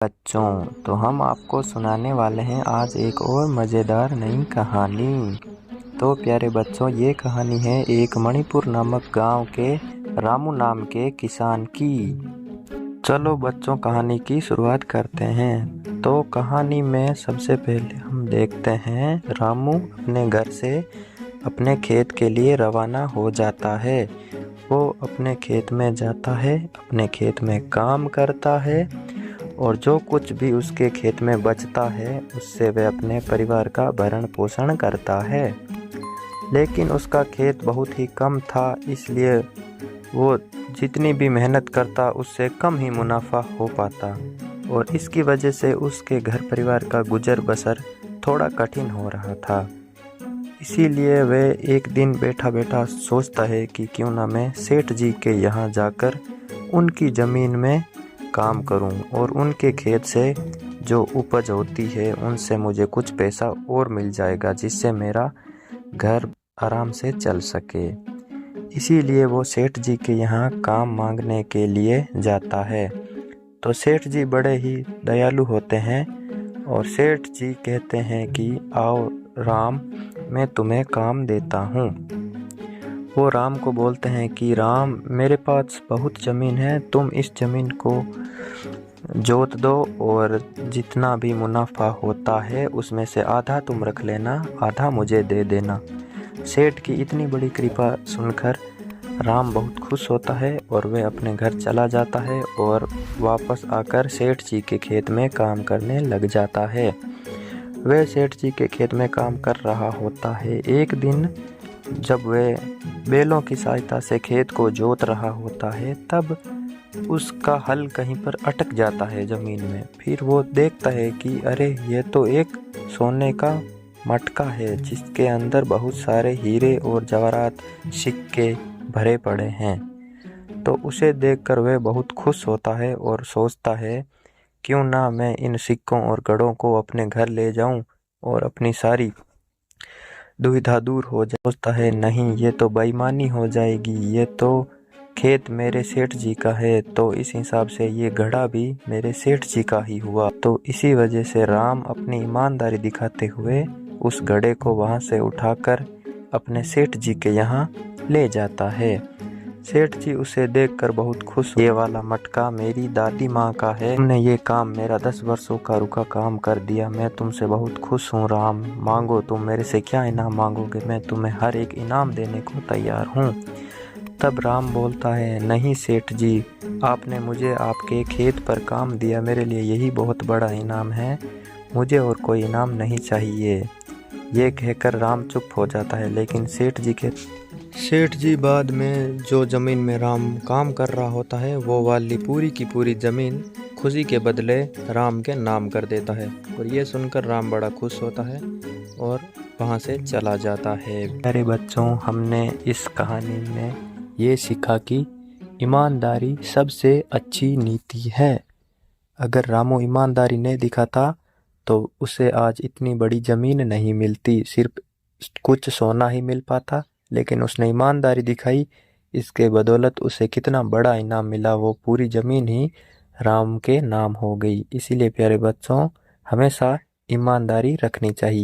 बच्चों, तो हम आपको सुनाने वाले हैं आज एक और मज़ेदार नई कहानी। तो प्यारे बच्चों, ये कहानी है एक मणिपुर नामक गांव के रामू नाम के किसान की। चलो बच्चों, कहानी की शुरुआत करते हैं। तो कहानी में सबसे पहले हम देखते हैं रामू अपने घर से अपने खेत के लिए रवाना हो जाता है। वो अपने खेत में जाता है, अपने खेत में काम करता है और जो कुछ भी उसके खेत में बचता है उससे वह अपने परिवार का भरण पोषण करता है। लेकिन उसका खेत बहुत ही कम था, इसलिए वो जितनी भी मेहनत करता उससे कम ही मुनाफा हो पाता और इसकी वजह से उसके घर परिवार का गुजर बसर थोड़ा कठिन हो रहा था। इसीलिए वह एक दिन बैठा बैठा सोचता है कि क्यों ना मैं सेठ जी के यहाँ जाकर उनकी ज़मीन में काम करूं और उनके खेत से जो उपज होती है उनसे मुझे कुछ पैसा और मिल जाएगा, जिससे मेरा घर आराम से चल सके। इसीलिए वो सेठ जी के यहाँ काम मांगने के लिए जाता है। तो सेठ जी बड़े ही दयालु होते हैं और सेठ जी कहते हैं कि आओ राम, मैं तुम्हें काम देता हूँ। वो राम को बोलते हैं कि राम, मेरे पास बहुत ज़मीन है, तुम इस ज़मीन को जोत दो और जितना भी मुनाफा होता है उसमें से आधा तुम रख लेना, आधा मुझे दे देना। सेठ की इतनी बड़ी कृपा सुनकर राम बहुत खुश होता है और वह अपने घर चला जाता है और वापस आकर सेठ जी के खेत में काम करने लग जाता है। वह सेठ जी के खेत में काम कर रहा होता है। एक दिन जब वह बैलों की सहायता से खेत को जोत रहा होता है, तब उसका हल कहीं पर अटक जाता है ज़मीन में। फिर वो देखता है कि अरे, ये तो एक सोने का मटका है जिसके अंदर बहुत सारे हीरे और जवाहरात सिक्के भरे पड़े हैं। तो उसे देखकर वह बहुत खुश होता है और सोचता है क्यों ना मैं इन सिक्कों और गढ़ों को अपने घर ले जाऊं और अपनी सारी दुविधा दूर हो जाए। सोचता है नहीं, ये तो बेईमानी हो जाएगी, ये तो खेत मेरे सेठ जी का है, तो इस हिसाब से ये घड़ा भी मेरे सेठ जी का ही हुआ। तो इसी वजह से राम अपनी ईमानदारी दिखाते हुए उस घड़े को वहां से उठाकर अपने सेठ जी के यहाँ ले जाता है। सेठ जी उसे देखकर बहुत खुश, ये वाला मटका मेरी दादी माँ का है, तुमने ये काम मेरा 10 वर्षों का रुका काम कर दिया, मैं तुमसे बहुत खुश हूँ राम। मांगो, तुम मेरे से क्या इनाम मांगोगे, मैं तुम्हें हर एक इनाम देने को तैयार हूँ। तब राम बोलता है, नहीं सेठ जी, आपने मुझे आपके खेत पर काम दिया, मेरे लिए यही बहुत बड़ा इनाम है, मुझे और कोई इनाम नहीं चाहिए। ये कहकर राम चुप हो जाता है। लेकिन सेठ जी बाद में जो ज़मीन में राम काम कर रहा होता है वो वाली पूरी की पूरी ज़मीन खुशी के बदले राम के नाम कर देता है और ये सुनकर राम बड़ा खुश होता है और वहाँ से चला जाता है। प्यारे बच्चों, हमने इस कहानी में ये सीखा कि ईमानदारी सबसे अच्छी नीति है। अगर रामू ईमानदारी नहीं दिखाता तो उसे आज इतनी बड़ी ज़मीन नहीं मिलती, सिर्फ कुछ सोना ही मिल पाता। लेकिन उसने ईमानदारी दिखाई, इसके बदौलत उसे कितना बड़ा इनाम मिला, वो पूरी ज़मीन ही राम के नाम हो गई। इसीलिए प्यारे बच्चों, हमेशा ईमानदारी रखनी चाहिए।